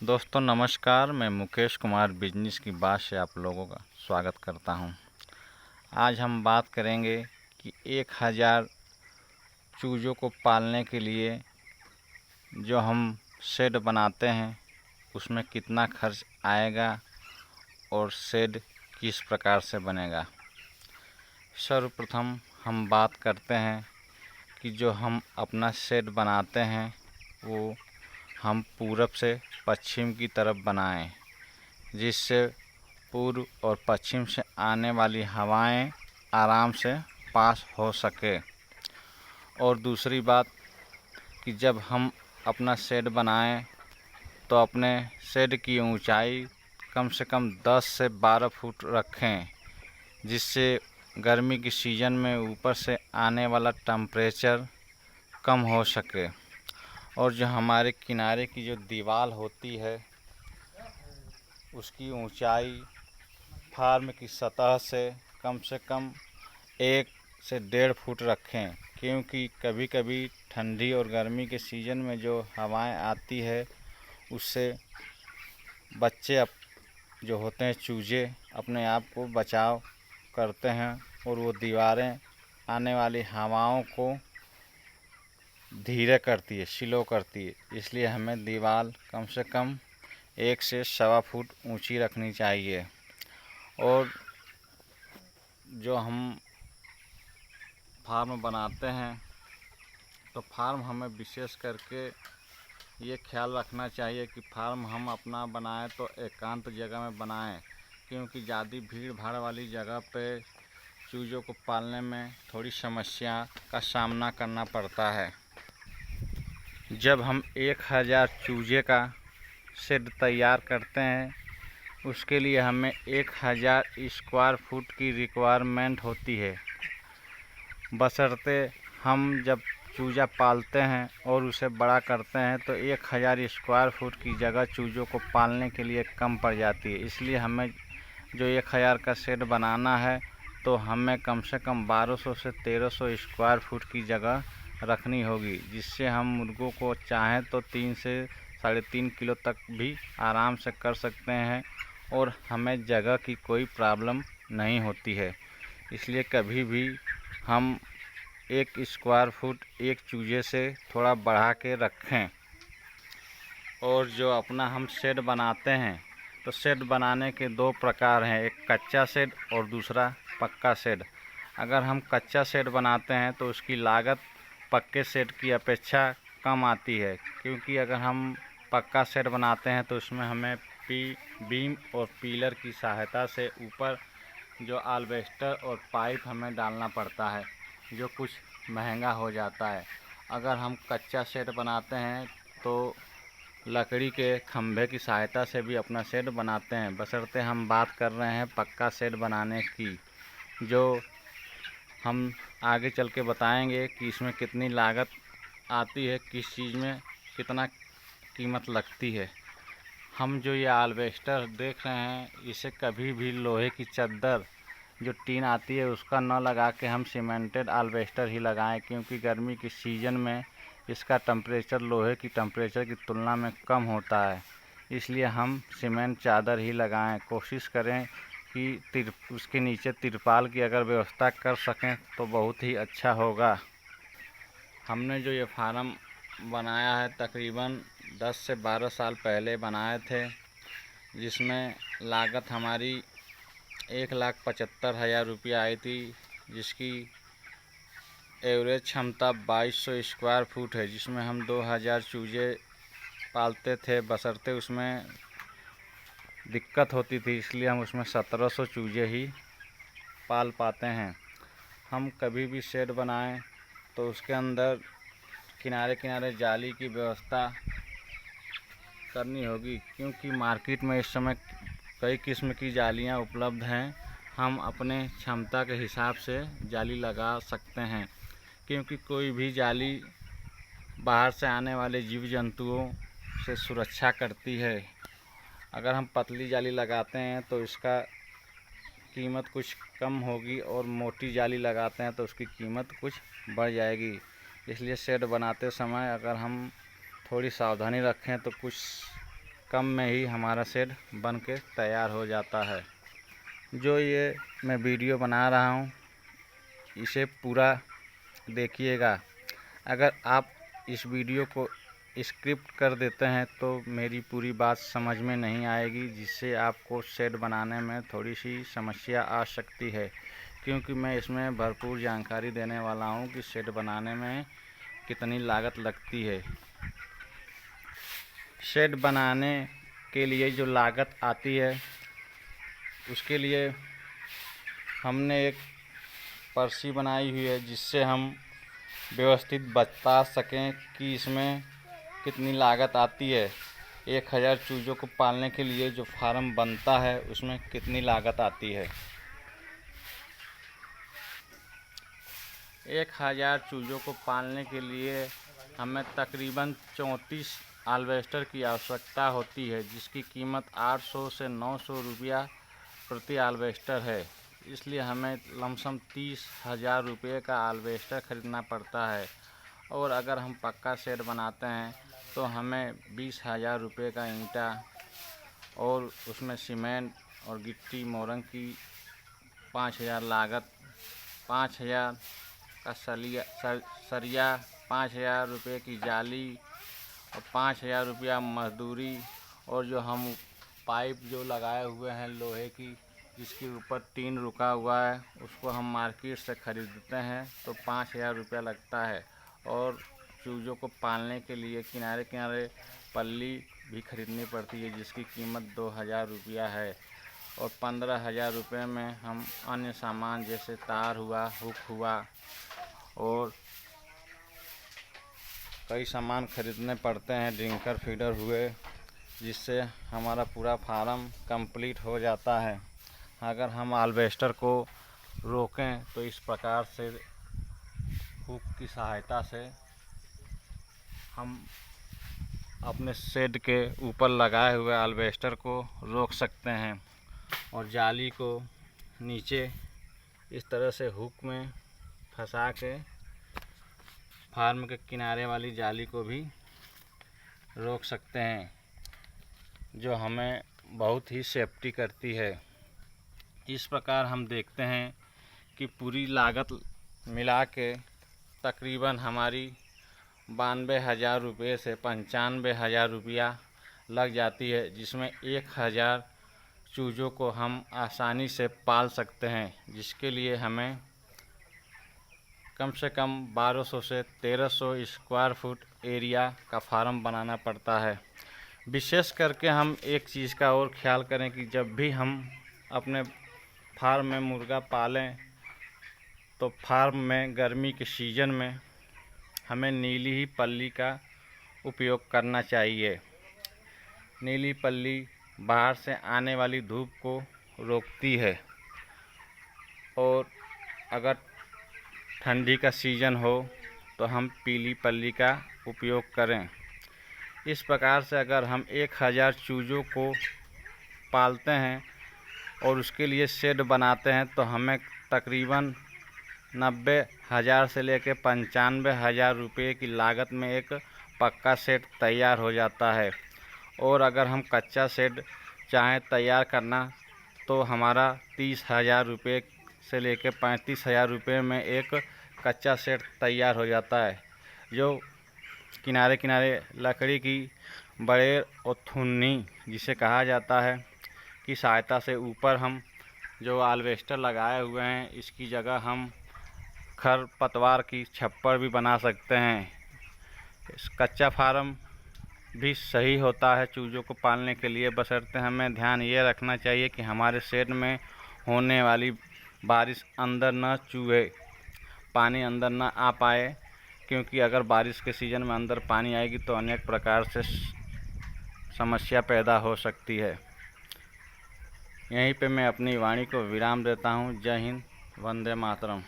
दोस्तों नमस्कार, मैं मुकेश कुमार बिजनेस की बात से आप लोगों का स्वागत करता हूं। आज हम बात करेंगे कि 1000 चूज़ों को पालने के लिए जो हम शेड बनाते हैं उसमें कितना खर्च आएगा और शेड किस प्रकार से बनेगा। सर्वप्रथम हम बात करते हैं कि जो हम अपना शेड बनाते हैं वो हम पूरब से पश्चिम की तरफ बनाएं, जिससे पूर्व और पश्चिम से आने वाली हवाएं आराम से पास हो सके। और दूसरी बात कि जब हम अपना शेड बनाएं तो अपने शेड की ऊंचाई कम से कम 10 से 12 फुट रखें, जिससे गर्मी की सीज़न में ऊपर से आने वाला टेम्परेचर कम हो सके। और जो हमारे किनारे की जो दीवार होती है उसकी ऊंचाई फार्म की सतह से कम 1 से 1.5 फुट रखें, क्योंकि कभी कभी ठंडी और गर्मी के सीज़न में जो हवाएं आती है उससे बच्चे जो होते हैं चूजे अपने आप को बचाव करते हैं और वो दीवारें आने वाली हवाओं को धीरे करती है, स्लो करती है। इसलिए हमें दीवार कम से कम 1 से 1.25 फुट ऊंची रखनी चाहिए। और जो हम फार्म बनाते हैं तो फार्म हमें विशेष करके ये ख्याल रखना चाहिए कि फार्म हम अपना बनाएं तो एकांत जगह में बनाएं, क्योंकि ज़्यादा भीड़ भाड़ वाली जगह पे चूज़ों को पालने में थोड़ी समस्या का सामना करना पड़ता है। जब हम 1000 चूजे का शेड तैयार करते हैं उसके लिए हमें 1000 स्क्वायर फुट की रिक्वायरमेंट होती है, बशर्ते हम जब चूज़ा पालते हैं और उसे बड़ा करते हैं तो 1000 स्क्वायर फुट की जगह चूज़ों को पालने के लिए कम पड़ जाती है। इसलिए हमें जो 1000 का शेड बनाना है तो हमें कम से कम 1200 से 1300 स्क्वायर फुट की जगह रखनी होगी, जिससे हम मुर्गों को चाहें तो 3 से 3.5 किलो तक भी आराम से कर सकते हैं और हमें जगह की कोई प्रॉब्लम नहीं होती है। इसलिए कभी भी हम 1 स्क्वायर फुट एक चूजे से थोड़ा बढ़ा के रखें। और जो अपना हम शेड बनाते हैं तो शेड बनाने के 2 प्रकार हैं, एक कच्चा शेड और दूसरा पक्का शेड। अगर हम कच्चा शेड बनाते हैं तो उसकी लागत पक्के शेड की अपेक्षा कम आती है, क्योंकि अगर हम पक्का शेड बनाते हैं तो उसमें हमें बीम और पिलर की सहायता से ऊपर जो एल्वेस्टर और पाइप हमें डालना पड़ता है, जो कुछ महंगा हो जाता है। अगर हम कच्चा शेड बनाते हैं तो लकड़ी के खंभे की सहायता से भी अपना शेड बनाते हैं, बशर्ते हम बात कर रहे हैं पक्का शेड बनाने की, जो हम आगे चल के बताएंगे कि इसमें कितनी लागत आती है, किस चीज़ में कितना कीमत लगती है। हम जो ये एल्वेस्टर देख रहे हैं इसे कभी भी लोहे की चद्दर जो टीन आती है उसका न लगा के हम सीमेंटेड एल्वेस्टर ही लगाएं, क्योंकि गर्मी की सीज़न में इसका टेम्परेचर लोहे की टेम्परेचर की तुलना में कम होता है। इसलिए हम सीमेंट चादर ही लगाएं। कोशिश करें कि उसके नीचे तिरपाल की अगर व्यवस्था कर सकें तो बहुत ही अच्छा होगा। हमने जो ये फार्म बनाया है तकरीबन 10 से 12 साल पहले बनाए थे, जिसमें लागत हमारी 1,75,000 रुपया आई थी, जिसकी एवरेज क्षमता 2200 स्क्वायर फुट है, जिसमें हम 2000 चूजे पालते थे। बशर्ते उसमें दिक्कत होती थी इसलिए हम उसमें 1700 चूजे ही पाल पाते हैं। हम कभी भी शेड बनाएं तो उसके अंदर किनारे किनारे जाली की व्यवस्था करनी होगी, क्योंकि मार्केट में इस समय कई किस्म की जालियां उपलब्ध हैं। हम अपने क्षमता के हिसाब से जाली लगा सकते हैं, क्योंकि कोई भी जाली बाहर से आने वाले जीव जंतुओं से सुरक्षा करती है। अगर हम पतली जाली लगाते हैं तो इसका कीमत कुछ कम होगी और मोटी जाली लगाते हैं तो उसकी कीमत कुछ बढ़ जाएगी। इसलिए शेड बनाते समय अगर हम थोड़ी सावधानी रखें तो कुछ कम में ही हमारा शेड बन के तैयार हो जाता है। जो ये मैं वीडियो बना रहा हूँ इसे पूरा देखिएगा। अगर आप इस वीडियो को स्क्रिप्ट कर देते हैं तो मेरी पूरी बात समझ में नहीं आएगी, जिससे आपको शेड बनाने में थोड़ी सी समस्या आ सकती है। क्योंकि मैं इसमें भरपूर जानकारी देने वाला हूं कि शेड बनाने में कितनी लागत लगती है। शेड बनाने के लिए जो लागत आती है उसके लिए हमने एक पर्ची बनाई हुई है, जिससे हम व्यवस्थित बता सकें कि इसमें कितनी लागत आती है। 1000 चूज़ों को पालने के लिए जो फार्म बनता है उसमें कितनी लागत आती है। 1000 चूज़ों को पालने के लिए हमें तकरीबन 34 एल्वेस्टर की आवश्यकता होती है, जिसकी कीमत 800 से 900 रुपया प्रति एल्वेस्टर है। इसलिए हमें लमसम 30,000 रुपये का एल्वेस्टर खरीदना पड़ता है। और अगर हम पक्का शेड बनाते हैं तो हमें 20,000 रुपये का ईंटा और उसमें सीमेंट और गिट्टी मोरंग की 5,000 लागत, 5,000 का सरिया, 5,000 रुपये की जाली और 5,000 रुपया मजदूरी। और जो हम पाइप जो लगाए हुए हैं लोहे की, जिसके ऊपर टीन रुका हुआ है, उसको हम मार्केट से ख़रीदते हैं तो 5,000 रुपया लगता है। और चूज़ों को पालने के लिए किनारे किनारे पल्ली भी खरीदनी पड़ती है, जिसकी कीमत 2,000 रुपया है। और 15,000 रुपये में हम अन्य सामान जैसे तार हुआ, हुक हुआ और कई सामान खरीदने पड़ते हैं, ड्रिंकर फीडर हुए, जिससे हमारा पूरा फार्म कंप्लीट हो जाता है। अगर हम एल्वेस्टर को रोकें तो इस प्रकार से हुक की सहायता से हम अपने शेड के ऊपर लगाए हुए एल्वेस्टर को रोक सकते हैं। और जाली को नीचे इस तरह से हुक में फंसा के फार्म के किनारे वाली जाली को भी रोक सकते हैं, जो हमें बहुत ही सेफ्टी करती है। इस प्रकार हम देखते हैं कि पूरी लागत मिला के तकरीबन हमारी 92,000 रुपये से 95,000 रुपया लग जाती है, जिसमें 1,000 चूज़ों को हम आसानी से पाल सकते हैं, जिसके लिए हमें कम से कम 1200 से 1300 स्क्वायर फुट एरिया का फार्म बनाना पड़ता है। विशेष करके हम एक चीज़ का और ख्याल करें कि जब भी हम अपने फार्म में मुर्गा पालें तो फार्म में गर्मी के सीज़न में हमें नीली ही पल्ली का उपयोग करना चाहिए। नीली पल्ली बाहर से आने वाली धूप को रोकती है। और अगर ठंडी का सीज़न हो तो हम पीली पल्ली का उपयोग करें। इस प्रकार से अगर हम 1000 चूज़ों को पालते हैं और उसके लिए शेड बनाते हैं तो हमें तकरीबन 90,000 से लेकर 95,000 रुपये की लागत में एक पक्का शेड तैयार हो जाता है। और अगर हम कच्चा शेड चाहें तैयार करना तो हमारा 30,000 रुपये से लेकर 35,000 रुपये में एक कच्चा शेड तैयार हो जाता है, जो किनारे किनारे लकड़ी की बड़ेर और थुन्नी जिसे कहा जाता है की सहायता से ऊपर हम जो एल्वेस्टर लगाए हुए हैं इसकी जगह हम खरपतवार की छप्पर भी बना सकते हैं। इस कच्चा फार्म भी सही होता है चूज़ों को पालने के लिए, बशर्ते हमें ध्यान ये रखना चाहिए कि हमारे शेड में होने वाली बारिश अंदर न चूहे, पानी अंदर न आ पाए। क्योंकि अगर बारिश के सीज़न में अंदर पानी आएगी तो अनेक प्रकार से समस्या पैदा हो सकती है। यहीं पे मैं अपनी वाणी को विराम देता हूँ। जय हिंद, वंदे मातरम।